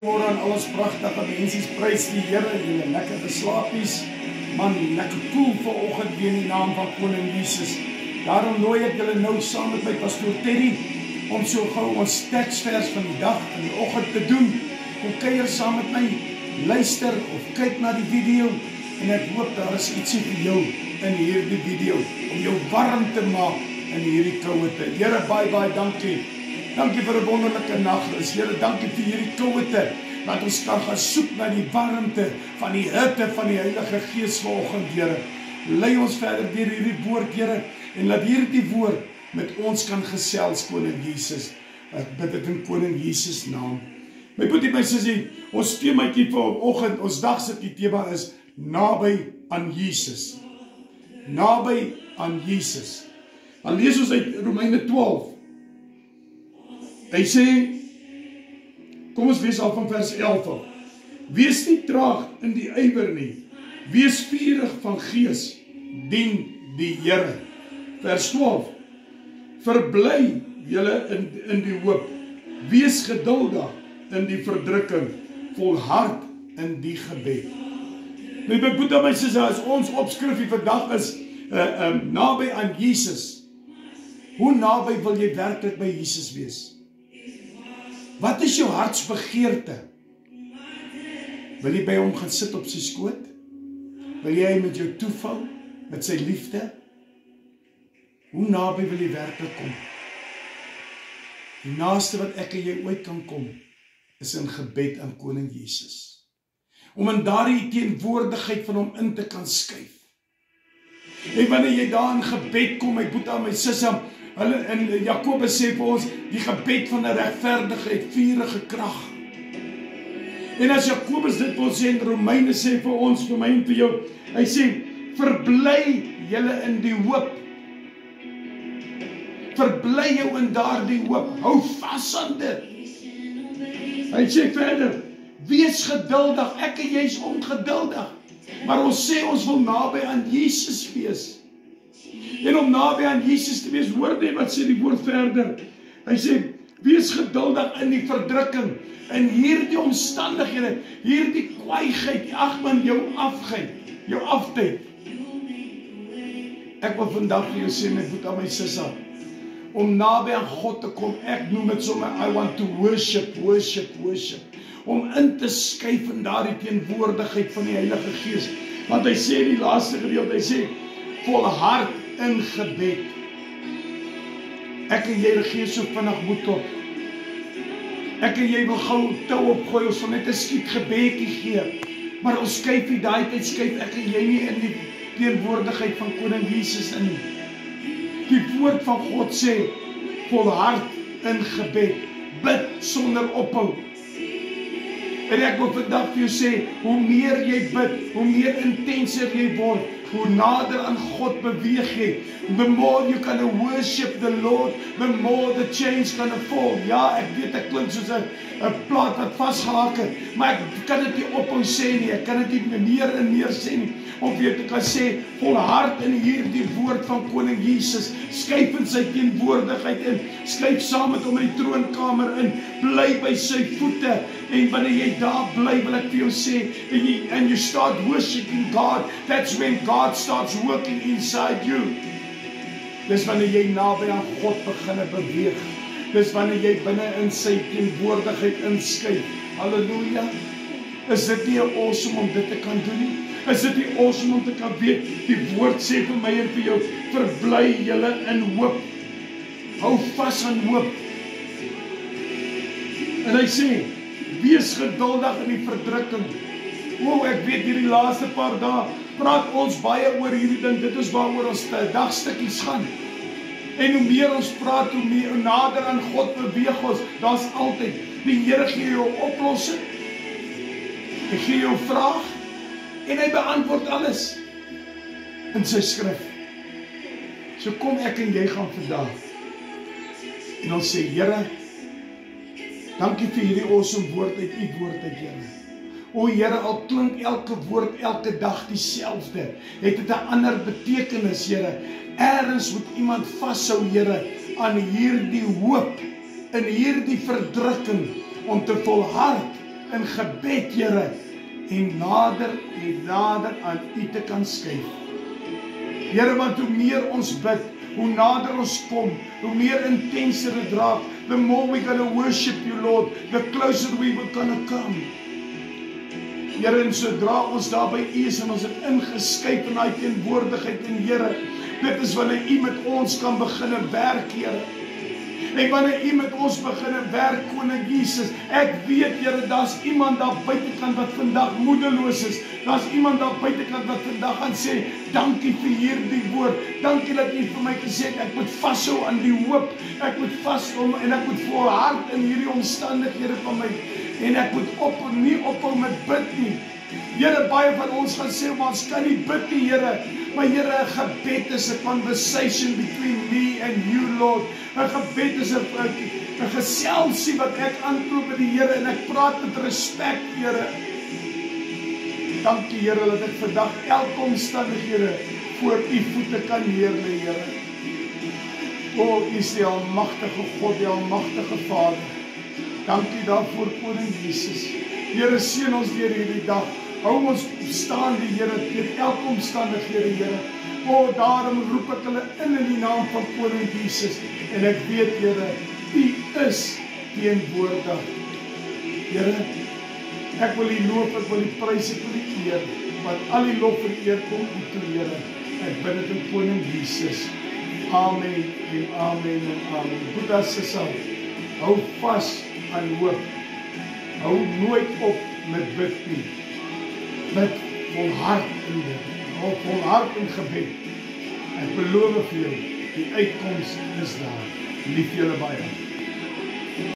Goeiemôre aan al ons pragtige mense, prys die Here, julle lekker geslaapies. Man, lekker koel vanoggend weer in die naam van Koning Jesus. Daarom nooi ek julle nou saam met my pastoor Teddy om so gou ons teksvers van die dag in die oggend te doen. Kom kuier saam met my, luister of kyk na die video en ek hoop daar is ietsie vir jou in hierdie video om jou warm te maak in hierdie koue tyd. Here, baie dankie. Dankie vir 'n wonderlike nag. Here, dankie vir hierdie koue. Laat ons kan gaan soek na die warmte van die hitte van die Heilige Gees vanoggend, Here. Lei ons verder deur hierdie woord, Here, en laat hierdie woord met ons kan gesels, Koning Jesus. Ek bid dit in Koning Jesus naam. My boetie, my sussie, ons temaatjie vir vanoggend, ons dag se tema is naby aan Jesus. Naby aan Jesus. Dan lees ons uit Romeine 12. Hy sê, kom ons lees al van vers 11 af. Wees nie traag in die ywer nie. Wees vurig van gees. Dien die Here. Vers 12. Verbly julle in die hoop. Wees geduldig in die verdrukking. Volhard in die gebed. My broeder, my suster, as ons opskrifie vandag is naby aan Jesus. Hoe naby wil jy werklik by Jesus wees? Wat is jou hartsbegeerte? Wil jy by hom gaan sit op sy skoot? Wil jy met jou toevou, met sy liefde? Hoe naby wil jy werklik kom? Die naaste wat ek en jy ooit kan kom, is in gebed aan Koning Jesus. Om in daardie teenwoordigheid van hom in te kan skuif. En wanneer jy daar in gebed kom, my boetie, my sussie, hulle in Jakobus sê vir ons, die gebed van 'n regverdige het vurige krag. En as Jakobus dit wil sê in Romeine sê vir ons, vir my en vir jou, hy sê, verbly julle in die hoop. Verbly jou in daardie hoop. Hou vas aan dit. Hy sê verder, wees geduldig. Ek en jy is ongeduldig. Maar ons sê ons wil naby aan Jesus wees. En om naby aan Jesus te wees, hoor net wat sê die woord verder. Hy sê, wees geduldig in die verdrukking, in hierdie omstandighede, hierdie kwaaiheid, ag man, jou afgeit, jou aftyd. Ek wil vandag vir jou sê, my boetie, my sussie, om naby aan God te kom, ek noem dit sommer, I want to worship. Om in te skuif in daardie teenwoordigheid van die Heilige Gees. Want hy sê in die laaste gedeelte, hy sê, volhard in gebed. Ek en jy regeer so vinnig moed op. Ek en jy wil gou tou opgooi, ons wil net 'n skiet gebedjie gee. Maar ons skuif nie daai tyd, skuif ek en jy nie in die teenwoordigheid van Koning Jesus in. Die woord van God sê, volhard in gebed. Bid sonder ophou. En ek wil vandag vir jou sê, hoe meer jy bid, hoe meer intenser jy word, hoe nader aan God beweeg jy. The more you can worship the Lord, the more the chains can fall. Ja, ek weet ek klink soos 'n plaat wat vasgehaak het, maar ek kan dit nie ophou sê nie, ek kan dit nie meer en meer sê nie, om weer te kan sê, volhard in hierdie woord van Koning Jesus, skuif in sy teenwoordigheid in, skuif saam met hom in die troonkamer in, bly by sy voete, en wanneer jy daar bly, wil ek vir jou sê, and you start worshiping God, that's when God starts working inside you. Dis wanneer jy naby aan God begin beweeg. Dis wanneer jy binne in sy teenwoordigheid inskuif. Halleluja. Is dit nie awesome om dit te kan doen nie? Is dit nie awesome om te kan weet, die woord sê vir my en vir jou, verbly julle in hoop. Hou vas aan hoop. En hy sê, wees geduldig in die verdrukking. Ek weet hierdie laaste paar dae, praat ons baie oor hierdie ding, dit is waaroor ons dagstukkies gaan. En hoe meer ons praat, hoe meer nader aan God beweeg ons, daar's altyd, die Here gee jou oplossing, hy gee jou vraag, en hy beantwoord alles in sy skrif. So kom ek en jy gaan vandag, en ons sê, Here, dankie vir hierdie awesome woord uit u woord uit, Here. O Here, al klink elke woord elke dag dieselfde, het dit 'n ander betekenis, Here. Ergens moet iemand vashou, Here, aan hierdie hoop, in hierdie verdrukking, om te volhard in gebed, Here, en nader aan U te kan skuif. Here, want hoe meer ons bid, hoe nader ons kom, hoe meer intenser het raak, the more we're going to worship You, Lord, the closer we will gonna come. Here, en sodra ons daar by U is en ons het ingeskuif in daai teenwoordigheid en Here, dit is wanneer U met ons kan begin werk, Here. En wanneer U met ons begin werk, Koning Jesus, ek weet, Here, daar's iemand daar buitekant wat vandag moedeloos is. Daar's iemand daar buitekant wat vandag gaan sê, dankie vir hierdie woord. Dankie dat U vir my gesê het, ek moet vashou aan die hoop. Ek moet vashou en ek moet volhard in hierdie omstandighede van my. En ek moet nie ophou met bid nie. Here, baie van ons gaan sê, maar ons kan nie bid nie, Here. Maar Here, 'n gebed is 'n conversation between me and You, Lord. 'n gebed is 'n geselsie wat ek aankoop by die Here en ek praat met respek, Here. Dankie, Here, dat ek vandag elke omstandighede voor U voete kan neerlê, Here. O, U is die almagtige God, die almagtige Vader. Dankie daarvoor, Koning Jesus. Here, seën ons deur hierdie dag. Hou ons staan, die Here, teen elke omstandighede, Here. O, daarom roep ek hulle in die naam van Koning Jesus. En ek weet, Here, U is teenwoordig. Here, ek wil U loof, ek wil U prys, ek wil U eer. Want al die lof en eer kom U toe, Here. Ek bid dit in Koning Jesus. Amen en amen en amen. Boeddha se sal. Hou vas aan hoop. Hou nooit op met bid nie. Bid volhard in dit. Hou volhard in gebed. Ek beloof vir jou, die uitkoms is daar. Lief julle baie.